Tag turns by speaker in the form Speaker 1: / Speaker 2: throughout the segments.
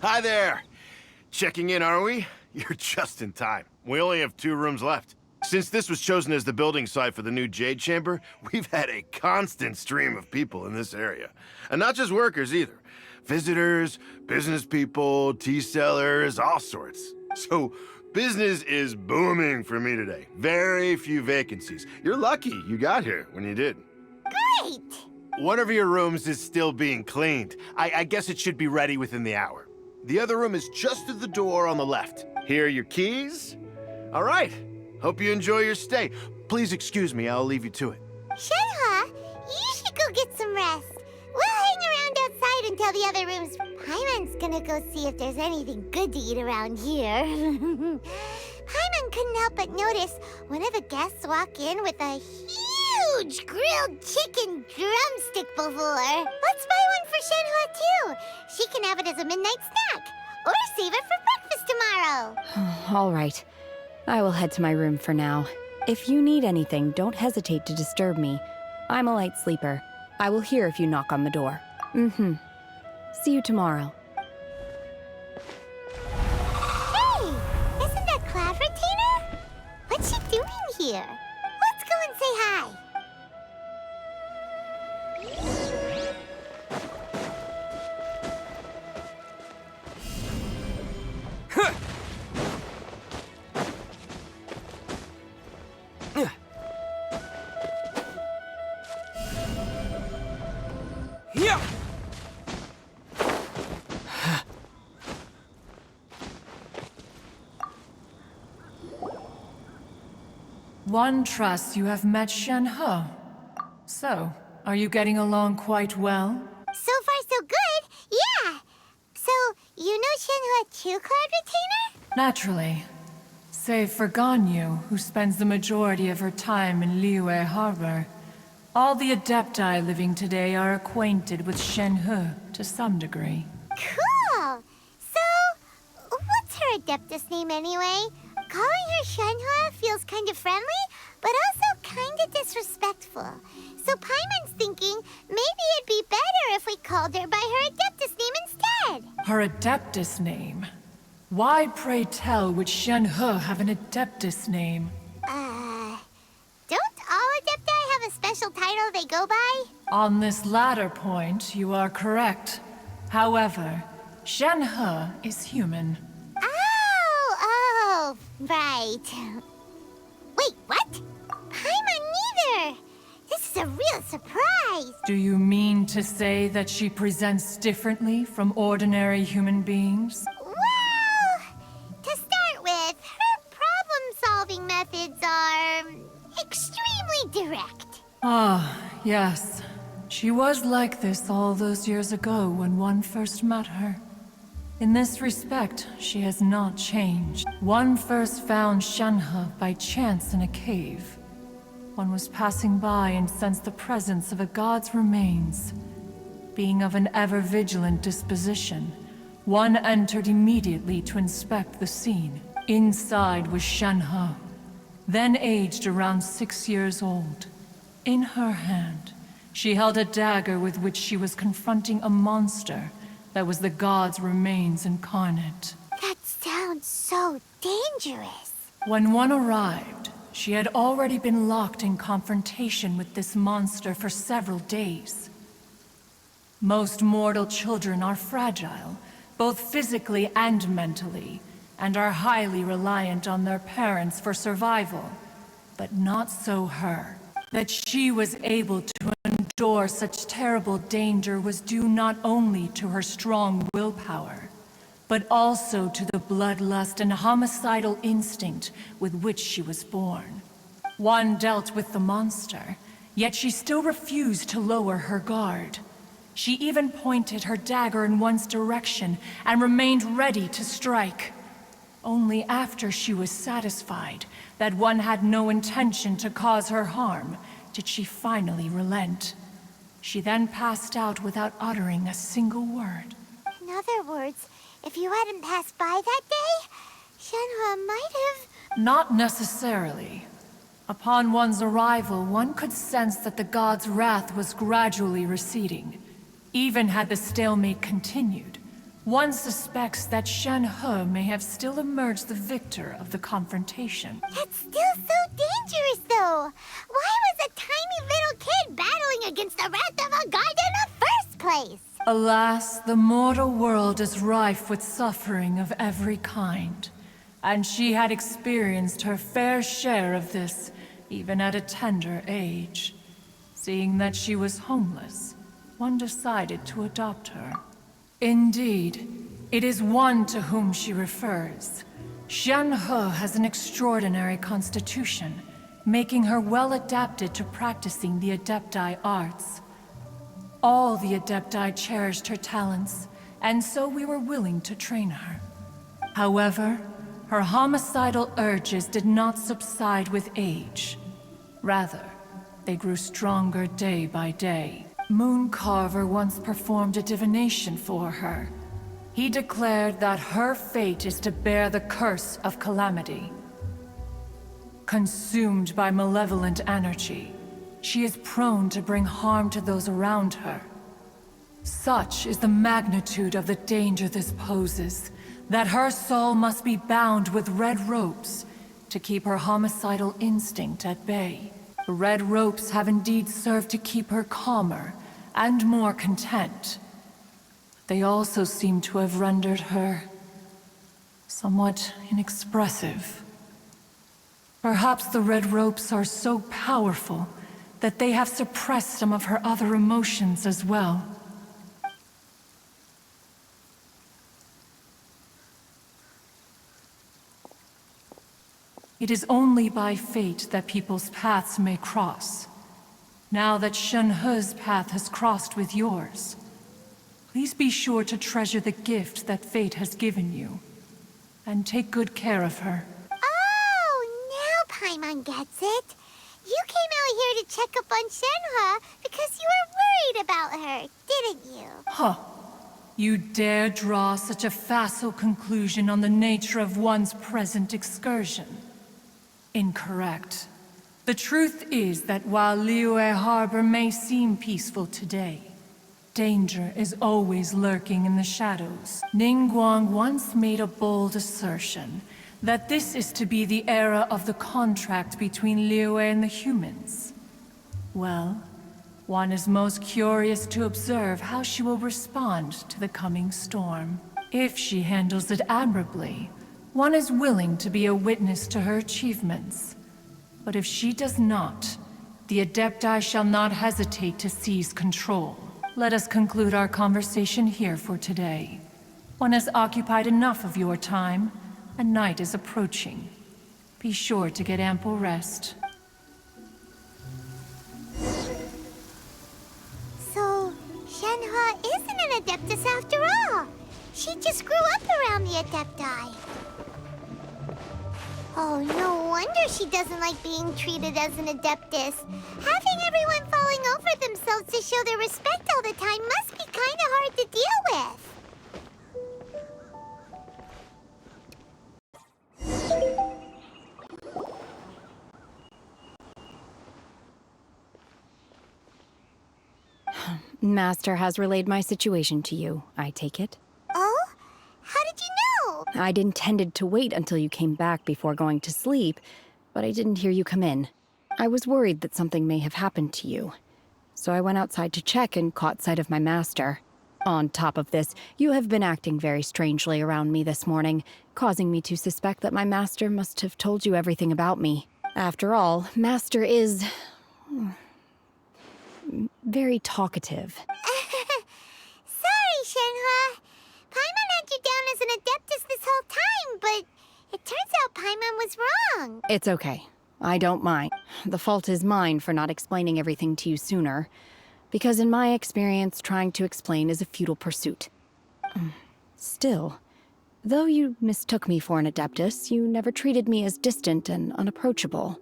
Speaker 1: Hi there! Checking in, are we? You're just in time. We only have 2 rooms left. Since this was chosen as the building site for the new Jade Chamber, we've had a constant stream of people in this area. And not just workers either. Visitors, business people, tea sellers, all sorts. So, business is booming for me today. Very few vacancies. You're lucky you got here when you did.
Speaker 2: Great!
Speaker 1: One of your rooms is still being cleaned. I guess it should be ready within the hour. The other room is just through the door on the left. Here are your keys. All right. Hope you enjoy your stay. Please excuse me, I'll leave you to it.
Speaker 2: Shenhe, you should go get some rest. We'll hang around outside until the other rooms. Paimon's gonna go see if there's anything good to eat around here. Paimon couldn't help but notice one of the guests walk in with a huge grilled chicken drumstick before. Let's buy one for Shenhe too. She can have it as a midnight snack. Or save it for breakfast tomorrow.
Speaker 3: All right. I will head to my room for now. If you need anything, don't hesitate to disturb me. I'm a light sleeper. I will hear if you knock on the door. See you tomorrow.
Speaker 2: Hey! Isn't that Cloud Retainer? What's she doing here? Let's go and say hi.
Speaker 4: One trusts you have met Shenhe. So, are you getting along quite well?
Speaker 2: So far, so good. Yeah. So, you know Shenhe too, Cloud Retainer?
Speaker 4: Naturally. Save for Ganyu, who spends the majority of her time in Liyue Harbor. All the adepti living today are acquainted with Shenhe to some degree.
Speaker 2: Cool. So, what's her adeptus name anyway? Calling her Shenhe feels kind of friendly, but also kind of disrespectful. So Paimon's thinking maybe it'd be better if we called her by her adeptus name instead.
Speaker 4: Her adeptus name? Why, pray tell, would Shenhe have an adeptus name?
Speaker 2: Don't all adepti have a special title they go by?
Speaker 4: On this latter point, you are correct. However, Shenhe is human.
Speaker 2: Oh, right. Wait, what? Paimon neither. This is a real surprise.
Speaker 4: Do you mean to say that she presents differently from ordinary human beings?
Speaker 2: Well, to start with, her problem-solving methods are extremely direct.
Speaker 4: Ah, yes. She was like this all those years ago when one first met her. In this respect, she has not changed. One first found Shenhe by chance in a cave. One was passing by and sensed the presence of a god's remains. Being of an ever-vigilant disposition, one entered immediately to inspect the scene. Inside was Shenhe, then aged around 6 years old. In her hand, she held a dagger with which she was confronting a monster that was the god's remains incarnate.
Speaker 2: That sounds so dangerous.
Speaker 4: When one arrived, she had already been locked in confrontation with this monster for several days. Most mortal children are fragile, both physically and mentally, and are highly reliant on their parents for survival. But not so her. That she was able to endure such terrible danger was due not only to her strong willpower, but also to the bloodlust and homicidal instinct with which she was born. One dealt with the monster, yet she still refused to lower her guard. She even pointed her dagger in one's direction and remained ready to strike. Only after she was satisfied that one had no intention to cause her harm did she finally relent. She then passed out without uttering a single word.
Speaker 2: In other words, if you hadn't passed by that day, Shenhe might have...
Speaker 4: Not necessarily. Upon one's arrival, one could sense that the god's wrath was gradually receding. Even had the stalemate continued, one suspects that Shenhe may have still emerged the victor of the confrontation.
Speaker 2: That's still so dangerous, though. Why was a tiny little kid battling against the wrath of a god in the first place?
Speaker 4: Alas, the mortal world is rife with suffering of every kind, and she had experienced her fair share of this, even at a tender age. Seeing that she was homeless, one decided to adopt her. Indeed, it is one to whom she refers. Shenhe has an extraordinary constitution, making her well adapted to practicing the adepti arts. All the adepti cherished her talents, and so we were willing to train her. However, her homicidal urges did not subside with age. Rather, they grew stronger day by day. Mooncarver once performed a divination for her. He declared that her fate is to bear the curse of calamity. Consumed by malevolent energy, she is prone to bring harm to those around her. Such is the magnitude of the danger this poses, that her soul must be bound with red ropes to keep her homicidal instinct at bay. The red ropes have indeed served to keep her calmer and more content. They also seem to have rendered her somewhat inexpressive. Perhaps the red ropes are so powerful that they have suppressed some of her other emotions as well. It is only by fate that people's paths may cross. Now that Shenhe's path has crossed with yours, please be sure to treasure the gift that fate has given you, and take good care of her.
Speaker 2: Oh, now Paimon gets it. You came out here to check up on Shenhe because you were worried about her, didn't you?
Speaker 4: Huh. You dare draw such a facile conclusion on the nature of one's present excursion? Incorrect. The truth is that while Liyue Harbor may seem peaceful today, danger is always lurking in the shadows. Ningguang once made a bold assertion that this is to be the era of the contract between Liyue and the humans. Well, one is most curious to observe how she will respond to the coming storm. If she handles it admirably, one is willing to be a witness to her achievements. But if she does not, the adepti shall not hesitate to seize control. Let us conclude our conversation here for today. One has occupied enough of your time, and night is approaching. Be sure to get ample rest.
Speaker 2: So, Shenhe isn't an adeptus after all. She just grew up around the adepti. Oh, no wonder she doesn't like being treated as an adeptus. Having everyone falling over themselves to show their respect all the time must be kind of hard to deal with.
Speaker 3: Master has relayed my situation to you, I take it.
Speaker 2: Oh? How did you know?
Speaker 3: I'd intended to wait until you came back before going to sleep, but I didn't hear you come in. I was worried that something may have happened to you, so I went outside to check and caught sight of my master. On top of this, you have been acting very strangely around me this morning, causing me to suspect that my master must have told you everything about me. After all, Master is very talkative.
Speaker 2: Sorry, Shenhe. Paimon had you down as an adeptus this whole time, but it turns out Paimon was wrong.
Speaker 3: It's okay. I don't mind. The fault is mine for not explaining everything to you sooner, because in my experience, trying to explain is a futile pursuit. Still, though you mistook me for an adeptus, you never treated me as distant and unapproachable.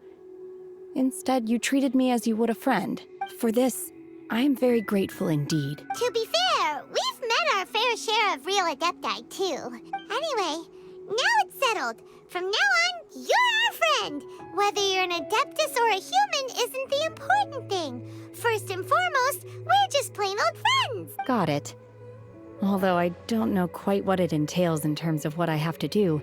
Speaker 3: Instead, you treated me as you would a friend. For this, I am very grateful indeed.
Speaker 2: To be fair, we've met our fair share of real adepti, too. Anyway, now it's settled. From now on, you're our friend. Whether you're an adeptus or a human isn't the important thing. First and foremost, we're just plain old friends.
Speaker 3: Got it. Although I don't know quite what it entails in terms of what I have to do,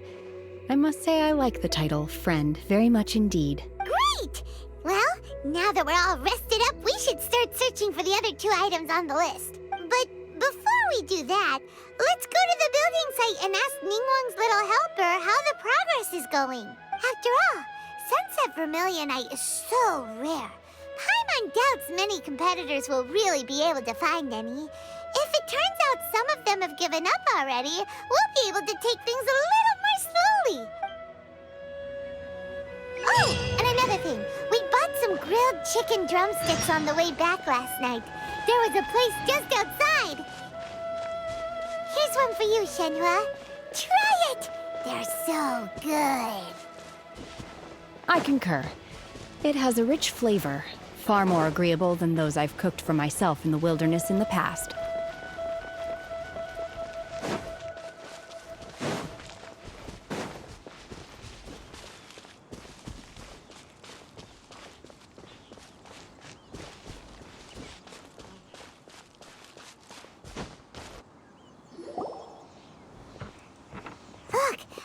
Speaker 3: I must say I like the title friend very much indeed.
Speaker 2: Great! Well, now that we're all rested up, we should start searching for the other 2 items on the list. But before we do that, let's go to the building site and ask Ningguang's little helper how the progress is going. After all, sunset vermilionite is so rare. Paimon doubts many competitors will really be able to find any. If it turns out some of them have given up already, we'll be able to take things a little more slowly. Oh, and another thing. We bought some grilled chicken drumsticks on the way back last night. There was a place just outside. Here's one for you, Shenhe. Try it! They're so good.
Speaker 3: I concur. It has a rich flavor, far more agreeable than those I've cooked for myself in the wilderness in the past.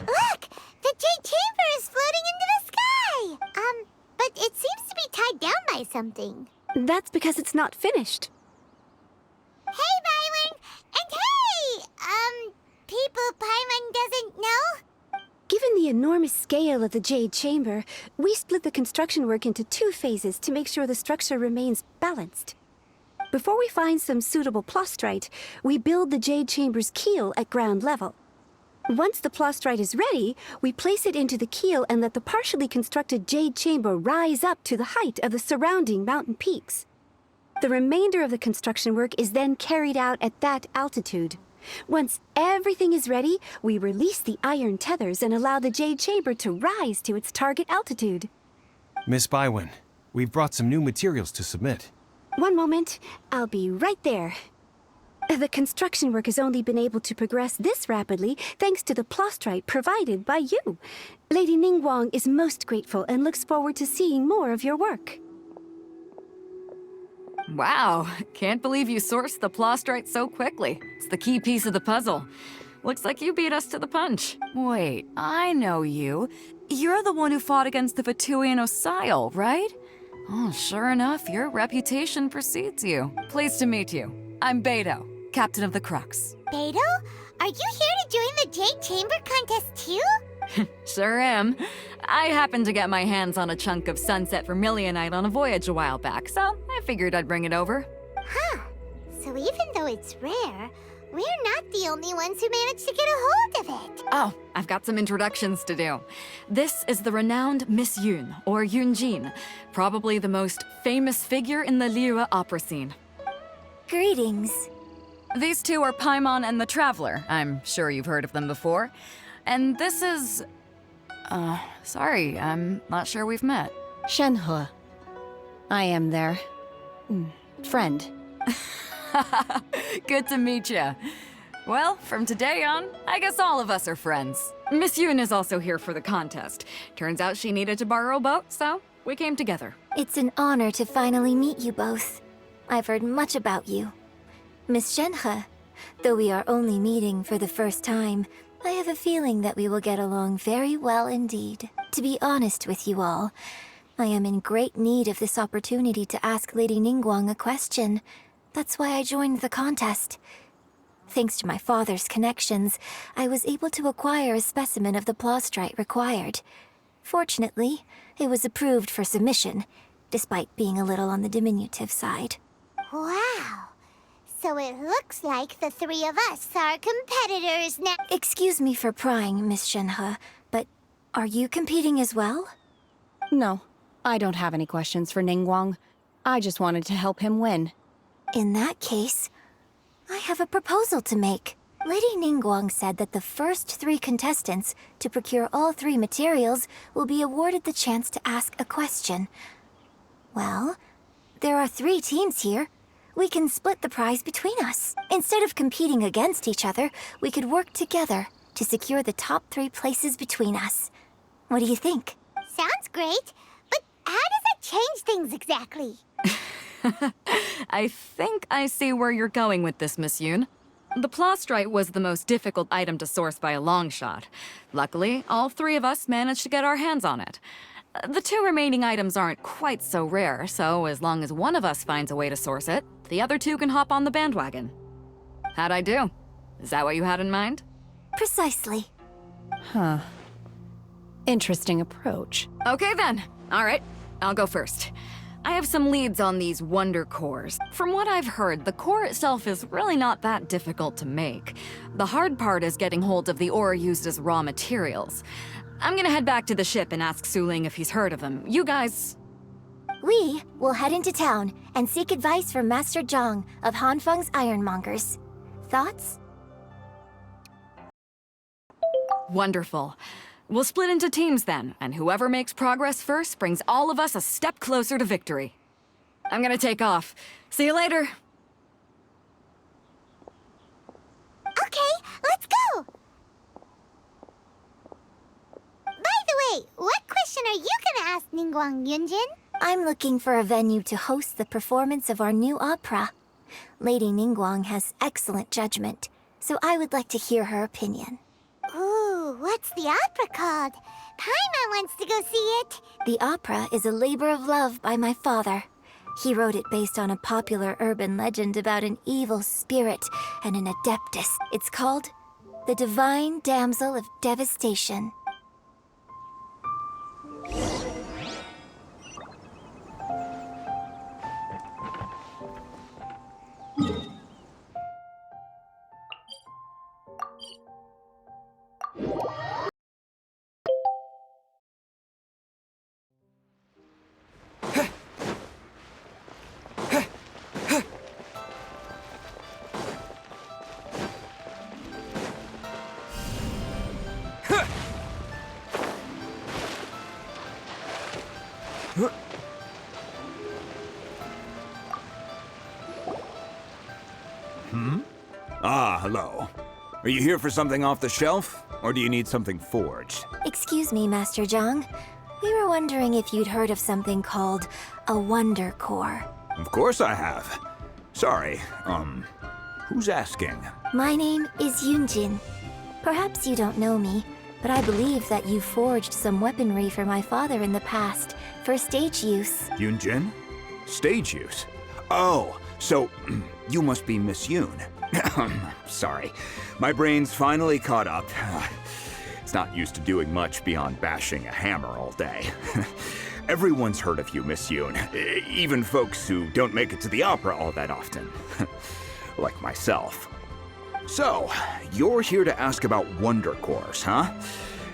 Speaker 2: Look! The Jade Chamber is floating into the sky! But it seems to be tied down by something.
Speaker 5: That's because it's not finished.
Speaker 2: Hey, Byron! And hey! People Paimon doesn't know?
Speaker 5: Given the enormous scale of the Jade Chamber, we split the construction work into 2 phases to make sure the structure remains balanced. Before we find some suitable plastrite, we build the Jade Chamber's keel at ground level. Once the plastrite is ready, we place it into the keel and let the partially constructed Jade Chamber rise up to the height of the surrounding mountain peaks. The remainder of the construction work is then carried out at that altitude. Once everything is ready, we release the iron tethers and allow the Jade Chamber to rise to its target altitude.
Speaker 6: Miss Bywin, we've brought some new materials to submit.
Speaker 5: One moment, I'll be right there. The construction work has only been able to progress this rapidly thanks to the plastrite provided by you. Lady Ningguang is most grateful and looks forward to seeing more of your work.
Speaker 7: Wow, can't believe you sourced the plastrite so quickly. It's the key piece of the puzzle. Looks like you beat us to the punch. Wait, I know you. You're the one who fought against the Vatuian Osile, right? Oh, sure enough, your reputation precedes you. Pleased to meet you. I'm Beto, captain of the Crux.
Speaker 2: Beto? Are you here to join the Jade Chamber contest too?
Speaker 7: Sure am. I happened to get my hands on a chunk of sunset vermilionite on a voyage a while back, so I figured I'd bring it over.
Speaker 2: Huh. So even though it's rare, we're not the only ones who managed to get a hold of it.
Speaker 7: Oh, I've got some introductions to do. This is the renowned Miss Yun, or Yunjin, probably the most famous figure in the Liyue opera scene.
Speaker 5: Greetings.
Speaker 7: These 2 are Paimon and the Traveler. I'm sure you've heard of them before. And this is... sorry, I'm not sure we've met.
Speaker 3: Shenhe. I am there. Friend.
Speaker 7: Good to meet ya. Well, from today on, I guess all of us are friends. Miss Yun is also here for the contest. Turns out she needed to borrow a boat, so we came together.
Speaker 8: It's an honor to finally meet you both. I've heard much about you. Miss Shenhe, though we are only meeting for the first time, I have a feeling that we will get along very well indeed. To be honest with you all, I am in great need of this opportunity to ask Lady Ningguang a question. That's why I joined the contest. Thanks to my father's connections, I was able to acquire a specimen of the plastrite required. Fortunately, it was approved for submission, despite being a little on the diminutive side.
Speaker 2: Wow. So it looks like the 3 of us are competitors now.
Speaker 8: Excuse me for prying, Miss Shenhe, but are you competing as well?
Speaker 3: No, I don't have any questions for Ningguang. I just wanted to help him win.
Speaker 8: In that case, I have a proposal to make. Lady Ningguang said that the first 3 contestants to procure all 3 materials will be awarded the chance to ask a question. Well, there are 3 teams here. We can split the prize between us. Instead of competing against each other, we could work together to secure the top 3 places between us. What do you think?
Speaker 2: Sounds great, but how does that change things exactly?
Speaker 7: I think I see where you're going with this, Miss Yun. The plastrite was the most difficult item to source by a long shot. Luckily, all three of us managed to get our hands on it. The two remaining items aren't quite so rare, so as long as one of us finds a way to source it, the other two can hop on the bandwagon. How'd I do? Is that what you had in mind?
Speaker 8: Precisely.
Speaker 3: Huh. Interesting approach.
Speaker 7: Okay then. All right, I'll go first. I have some leads on these wonder cores. From what I've heard, the core itself is really not that difficult to make. The hard part is getting hold of the ore used as raw materials. I'm gonna head back to the ship and ask Suling if he's heard of them. You guys...
Speaker 8: We will head into town and seek advice from Master Zhang of Hanfeng's Ironmongers. Thoughts?
Speaker 7: Wonderful. We'll split into teams then, and whoever makes progress first brings all of us a step closer to victory. I'm gonna take off. See you later.
Speaker 2: Okay, let's go! By the way, what question are you gonna ask Ningguang, Yunjin?
Speaker 8: I'm looking for a venue to host the performance of our new opera. Lady Ningguang has excellent judgment, so I would like to hear her opinion.
Speaker 2: Ooh, what's the opera called? Paimon wants to go see it.
Speaker 8: The opera is a labor of love by my father. He wrote it based on a popular urban legend about an evil spirit and an adeptus. It's called The Divine Damsel of Devastation.
Speaker 9: Ah, hello. Are you here for something off the shelf, or do you need something forged?
Speaker 8: Excuse me, Master Zhang. We were wondering if you'd heard of something called a Wonder Core.
Speaker 9: Of course I have. Sorry, who's asking?
Speaker 8: My name is Yunjin. Perhaps you don't know me, but I believe that you forged some weaponry for my father in the past, for stage use.
Speaker 9: Yunjin? Stage use? Oh, so you must be Miss Yoon. Sorry, my brain's finally caught up. It's not used to doing much beyond bashing a hammer all day. Everyone's heard of you, Miss Yoon. Even folks who don't make it to the opera all that often. Like myself. So, you're here to ask about Wonder Cores, huh?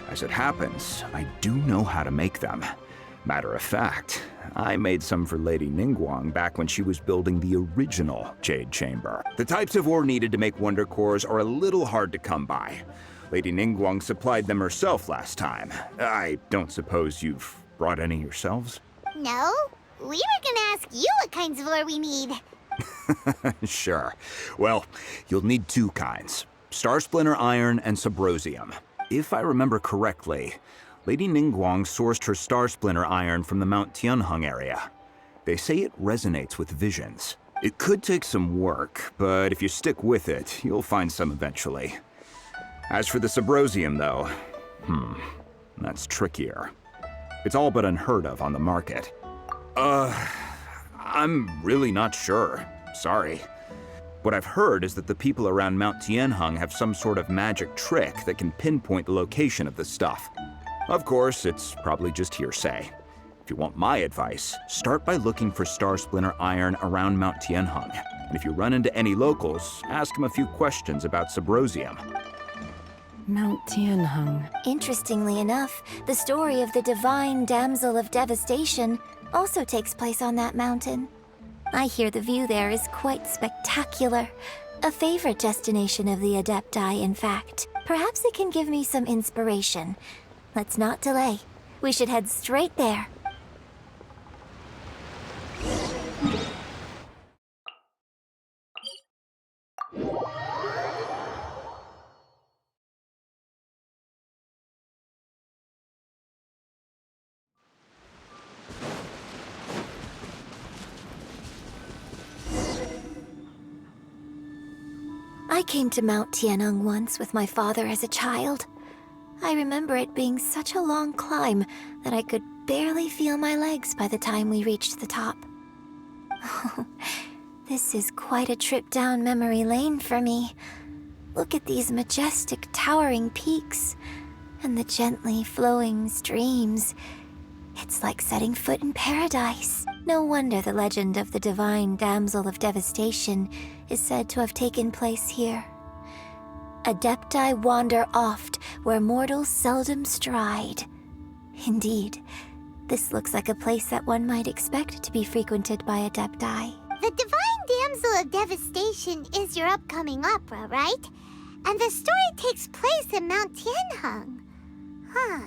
Speaker 9: As it happens, I do know how to make them. Matter of fact, I made some for Lady Ningguang back when she was building the original Jade Chamber. The types of ore needed to make Wonder Cores are a little hard to come by. Lady Ningguang supplied them herself last time. I don't suppose you've brought any yourselves?
Speaker 2: No, we were gonna ask you what kinds of ore we need.
Speaker 9: Sure. Well, you'll need two kinds. Star Splinter Iron and Subrosium. If I remember correctly, Lady Ningguang sourced her Star Splinter Iron from the Mount Tianheng area. They say it resonates with visions. It could take some work, but if you stick with it, you'll find some eventually. As for the Subrosium, though, that's trickier. It's all but unheard of on the market. I'm really not sure. Sorry. What I've heard is that the people around Mount Tianheng have some sort of magic trick that can pinpoint the location of the stuff. Of course, it's probably just hearsay. If you want my advice, start by looking for Star Splinter Iron around Mount Tianheng. And if you run into any locals, ask them a few questions about Subrosium.
Speaker 3: Mount Tianheng.
Speaker 8: Interestingly enough, the story of the Divine Damsel of Devastation also takes place on that mountain. I hear the view there is quite spectacular. A favorite destination of the adepti, in fact. Perhaps it can give me some inspiration. Let's not delay. We should head straight there. I came to Mount Tianeng once with my father as a child. I remember it being such a long climb that I could barely feel my legs by the time we reached the top. This is quite a trip down memory lane for me. Look at these majestic, towering peaks and the gently flowing streams. It's like setting foot in paradise. No wonder the legend of the divine damsel of devastation is said to have taken place here. Adepti wander oft where mortals seldom stride. Indeed, this looks like a place that one might expect to be frequented by adepti.
Speaker 2: The Divine Damsel of Devastation is your upcoming opera, right? And the story takes place in Mount Tianheng. Huh.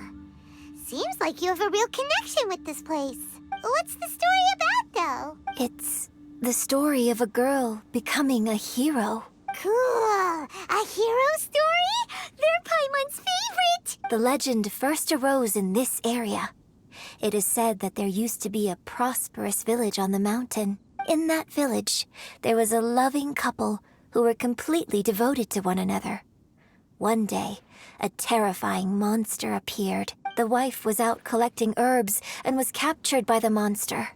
Speaker 2: Seems like you have a real connection with this place. What's the story about, though?
Speaker 8: It's the story of a girl becoming a hero.
Speaker 2: Cool. A hero story? They're Paimon's favorite.
Speaker 8: The legend first arose in this area. It is said that there used to be a prosperous village on the mountain. In that village, there was a loving couple who were completely devoted to one another. One day, a terrifying monster appeared. The wife was out collecting herbs and was captured by the monster.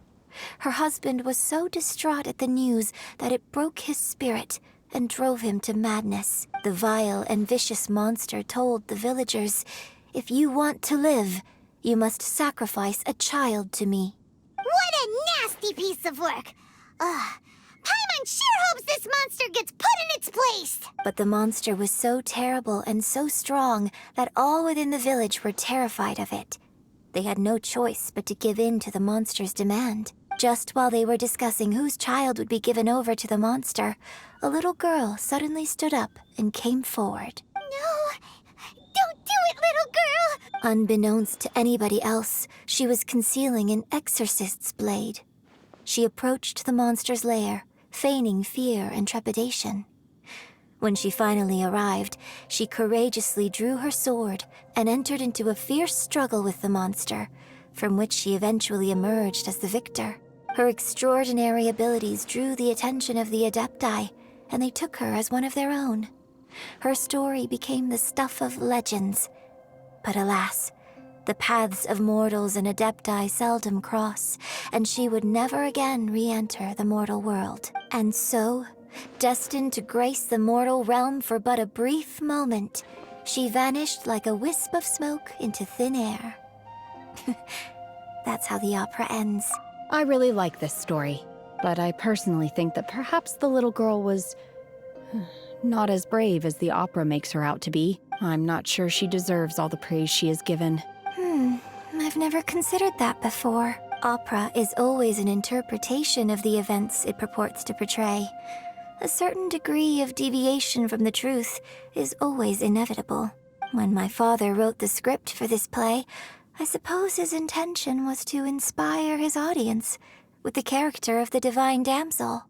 Speaker 8: Her husband was so distraught at the news that it broke his spirit and drove him to madness. The vile and vicious monster told the villagers, "If you want to live, you must sacrifice a child to me."
Speaker 2: What a nasty piece of work! Paimon sure hopes this monster gets put in its place!
Speaker 8: But the monster was so terrible and so strong that all within the village were terrified of it. They had no choice but to give in to the monster's demand. Just while they were discussing whose child would be given over to the monster, a little girl suddenly stood up and came forward.
Speaker 2: No! Don't do it, little girl!
Speaker 8: Unbeknownst to anybody else, she was concealing an exorcist's blade. She approached the monster's lair, feigning fear and trepidation. When she finally arrived, she courageously drew her sword and entered into a fierce struggle with the monster, from which she eventually emerged as the victor. Her extraordinary abilities drew the attention of the adepti, and they took her as one of their own. Her story became the stuff of legends. But alas, the paths of mortals and adepti seldom cross, and she would never again re-enter the mortal world. And so, destined to grace the mortal realm for but a brief moment, she vanished like a wisp of smoke into thin air. That's how the opera ends.
Speaker 3: I really like this story, but I personally think that perhaps the little girl was not as brave as the opera makes her out to be. I'm not sure she deserves all the praise she is given.
Speaker 8: I've never considered that before. Opera is always an interpretation of the events it purports to portray. A certain degree of deviation from the truth is always inevitable. When my father wrote the script for this play, I suppose his intention was to inspire his audience with the character of the divine damsel.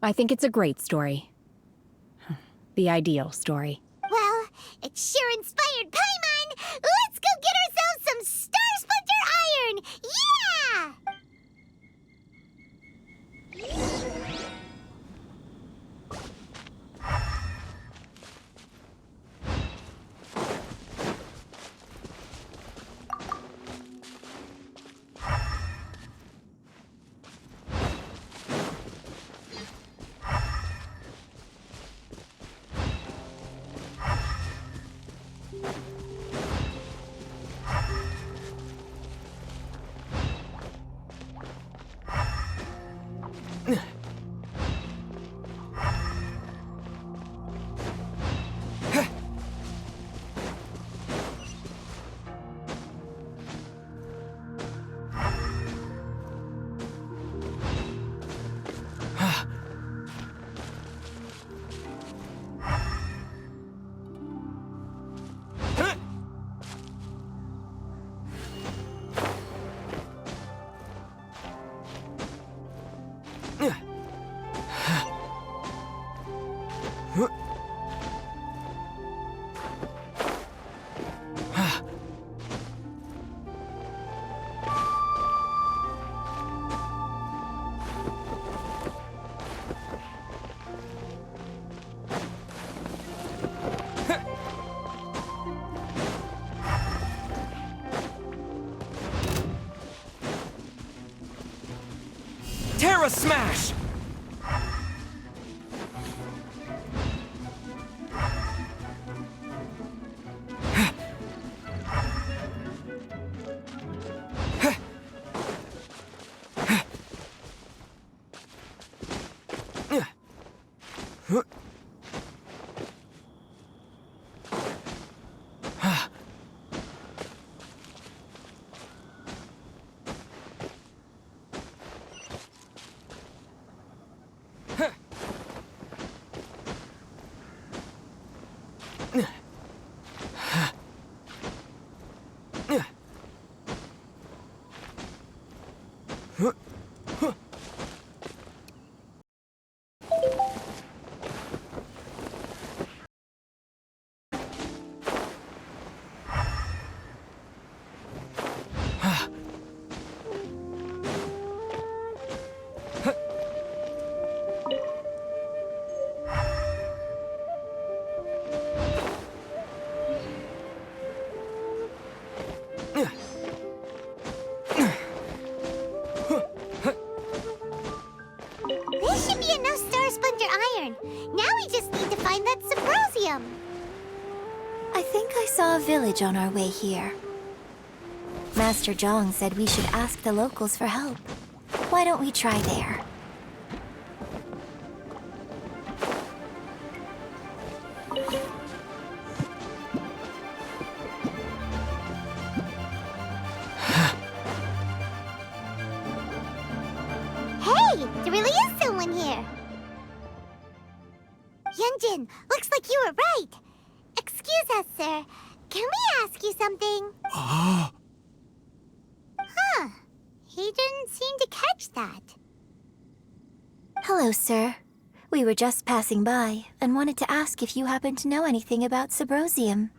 Speaker 3: I think it's a great story. The ideal story.
Speaker 2: Well, it sure inspired Paimon! Let's go get ourselves some Star Splinter Iron! Yeah!
Speaker 10: Terra Smash!
Speaker 2: There should be enough Star Splinter iron. Now we just need to find that Subrosium.
Speaker 8: I think I saw a village on our way here. Master Zhang said we should ask the locals for help. Why don't we try there?
Speaker 2: Hey, there really is someone here. Yunjin, looks like you were right. Excuse us, sir. Can we ask you something? Huh. He didn't seem to catch that.
Speaker 8: Hello, sir. We were just passing by and wanted to ask if you happen to know anything about Subrosium.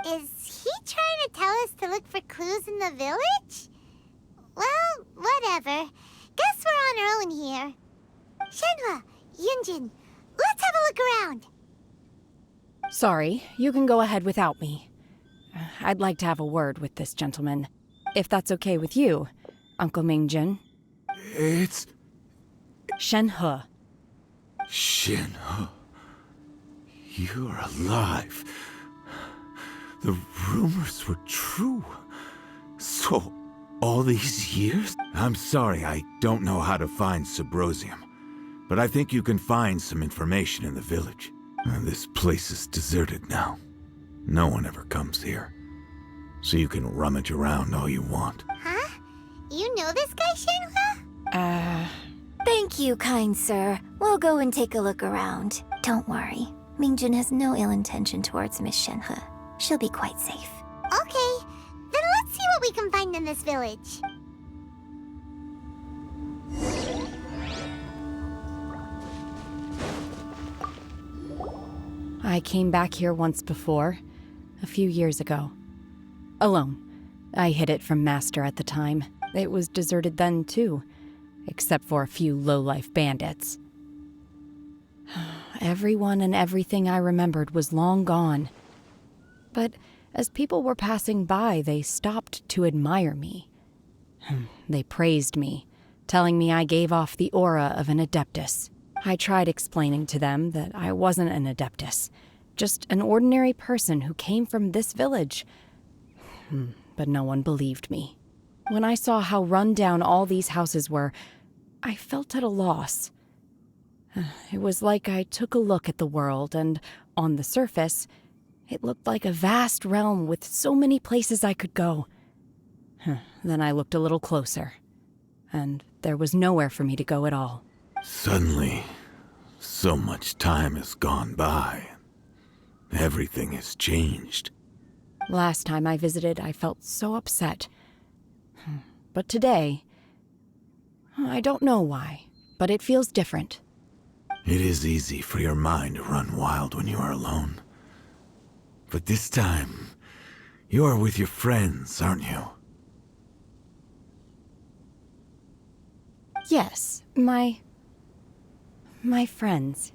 Speaker 2: Is he trying to tell us to look for clues in the village? Well, whatever. Guess we're on our own here. Shenhe, Yunjin, let's have a look around.
Speaker 3: Sorry, you can go ahead without me. I'd like to have a word with this gentleman. If that's okay with you, Uncle Mingjin.
Speaker 9: It's
Speaker 3: Shenhe.
Speaker 9: Shenhe. You're alive. The rumors were true. So, all these years? I'm sorry, I don't know how to find Subrosium. But I think you can find some information in the village. This place is deserted now. No one ever comes here. So you can rummage around all you want.
Speaker 2: Huh? You know this guy, Shenhe?
Speaker 8: Thank you, kind sir. We'll go and take a look around. Don't worry. Mingjin has no ill intention towards Miss Shenhe. She'll be quite safe.
Speaker 2: Okay, then let's see what we can find in this village.
Speaker 3: I came back here once before, a few years ago. Alone. I hid it from Master at the time. It was deserted then, too, except for a few low-life bandits. Everyone and everything I remembered was long gone. But as people were passing by, they stopped to admire me. They praised me, telling me I gave off the aura of an adeptus. I tried explaining to them that I wasn't an adeptus, just an ordinary person who came from this village. But no one believed me. When I saw how run down all these houses were, I felt at a loss. It was like I took a look at the world, and on the surface, it looked like a vast realm with so many places I could go. Then I looked a little closer, and there was nowhere for me to go at all.
Speaker 9: Suddenly, so much time has gone by. Everything has changed.
Speaker 3: Last time I visited, I felt so upset. But today, I don't know why, but it feels different.
Speaker 9: It is easy for your mind to run wild when you are alone. But this time, you are with your friends, aren't you?
Speaker 3: Yes, my friends.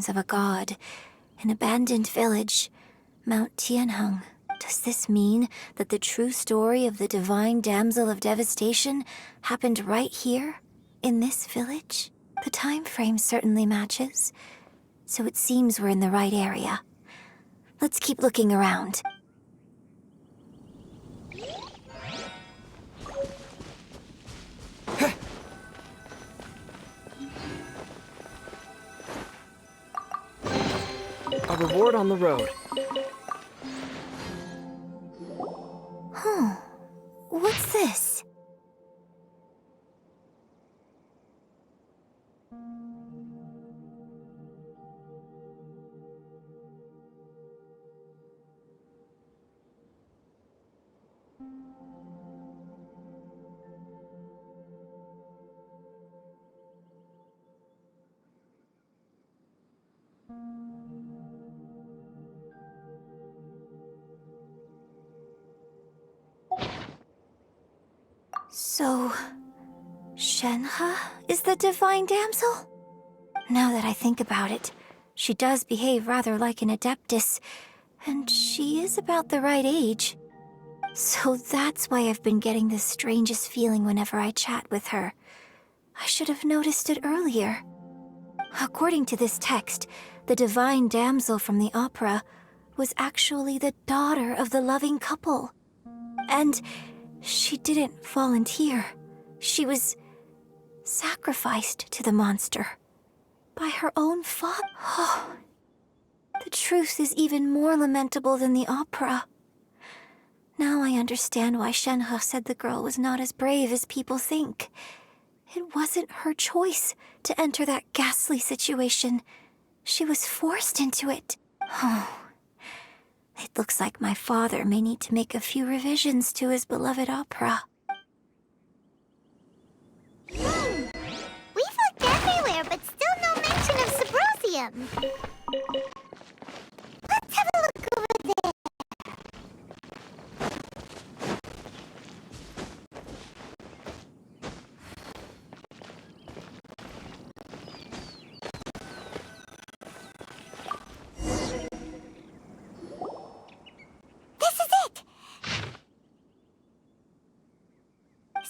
Speaker 8: remains of a god, an abandoned village, Mount Tianheng. Does this mean that the true story of the divine damsel of devastation happened right here, in this village? The time frame certainly matches, so it seems we're in the right area. Let's keep looking around.
Speaker 10: A reward on the road.
Speaker 8: What's this? So, Shenhe is the divine damsel? Now that I think about it, she does behave rather like an adeptus, and she is about the right age. So that's why I've been getting the strangest feeling whenever I chat with her. I should have noticed it earlier. According to this text, the divine damsel from the opera was actually the daughter of the loving couple. And she didn't volunteer. She was sacrificed to the monster by her own father. Oh, the truth is even more lamentable than the opera. Now I understand why Shenhe said the girl was not as brave as people think. It wasn't her choice to enter that ghastly situation. She was forced into it. Oh. It looks like my father may need to make a few revisions to his beloved opera.
Speaker 2: We've looked everywhere, but still no mention of Symposium. Let's have a look over there.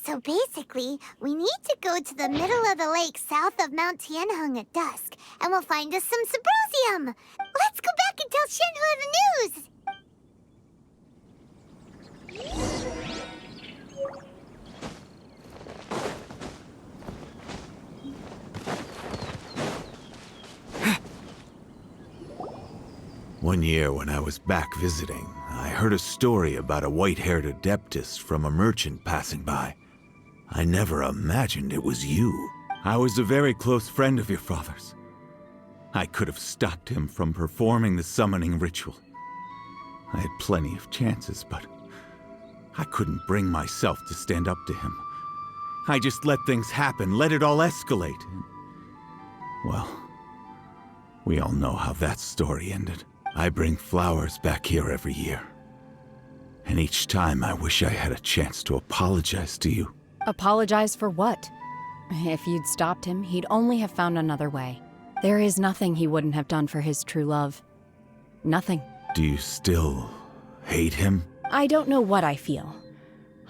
Speaker 2: So basically, we need to go to the middle of the lake south of Mount Tianheng at dusk, and we'll find us some Symposium. Let's go back and tell Shenhe the news.
Speaker 11: One year when I was back visiting, I heard a story about a white-haired adeptus from a merchant passing by. I never imagined it was you. I was a very close friend of your father's. I could have stopped him from performing the summoning ritual. I had plenty of chances, but I couldn't bring myself to stand up to him. I just let things happen, let it all escalate. Well, we all know how that story ended. I bring flowers back here every year. And each time I wish I had a chance to apologize to you.
Speaker 3: Apologize for what? If you'd stopped him, he'd only have found another way. There is nothing he wouldn't have done for his true love. Nothing.
Speaker 11: Do you still hate him?
Speaker 3: I don't know what I feel.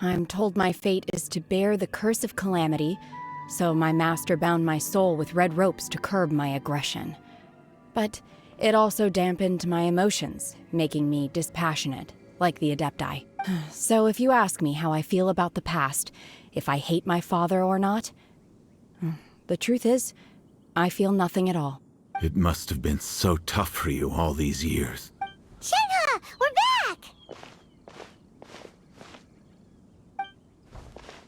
Speaker 3: I'm told my fate is to bear the curse of calamity, so my master bound my soul with red ropes to curb my aggression. But it also dampened my emotions, making me dispassionate, like the adepti. So if you ask me how I feel about the past, if I hate my father or not, the truth is, I feel nothing at all.
Speaker 11: It must have been so tough for you all these years.
Speaker 2: Shenhe, we're back!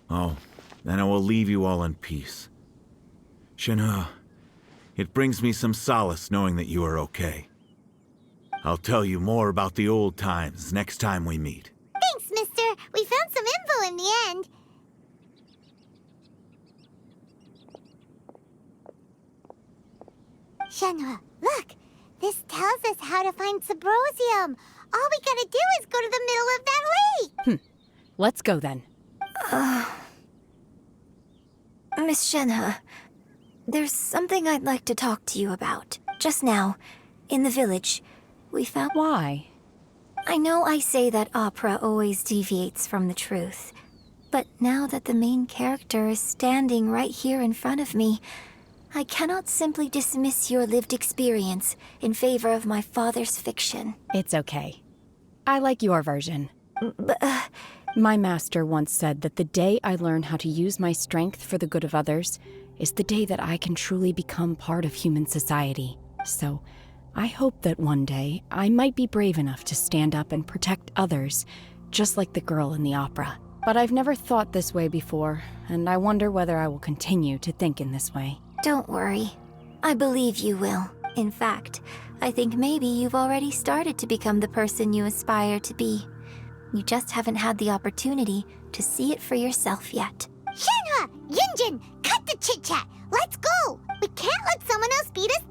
Speaker 11: Oh, then I will leave you all in peace. Shenhe, it brings me some solace knowing that you are okay. I'll tell you more about the old times next time we meet.
Speaker 2: Thanks, mister. We found some info in the end. Shenhe, look! This tells us how to find Symposium. All we gotta do is go to the middle of that lake.
Speaker 3: Let's go then.
Speaker 8: Miss Shenhe, there's something I'd like to talk to you about. Just now, in the village, we found...
Speaker 3: Why?
Speaker 8: I know I say that opera always deviates from the truth, but now that the main character is standing right here in front of me, I cannot simply dismiss your lived experience in favor of my father's fiction.
Speaker 3: It's okay. I like your version.
Speaker 8: But,
Speaker 3: My master once said that the day I learn how to use my strength for the good of others is the day that I can truly become part of human society. So, I hope that one day I might be brave enough to stand up and protect others, just like the girl in the opera. But I've never thought this way before, and I wonder whether I will continue to think in this way.
Speaker 8: don't worry. I believe you will. In fact, I think maybe you've already started to become the person you aspire to be. You just haven't had the opportunity to see it for yourself yet.
Speaker 2: Shenhe! Yunjin! Cut the chit-chat! Let's go! We can't let someone else beat us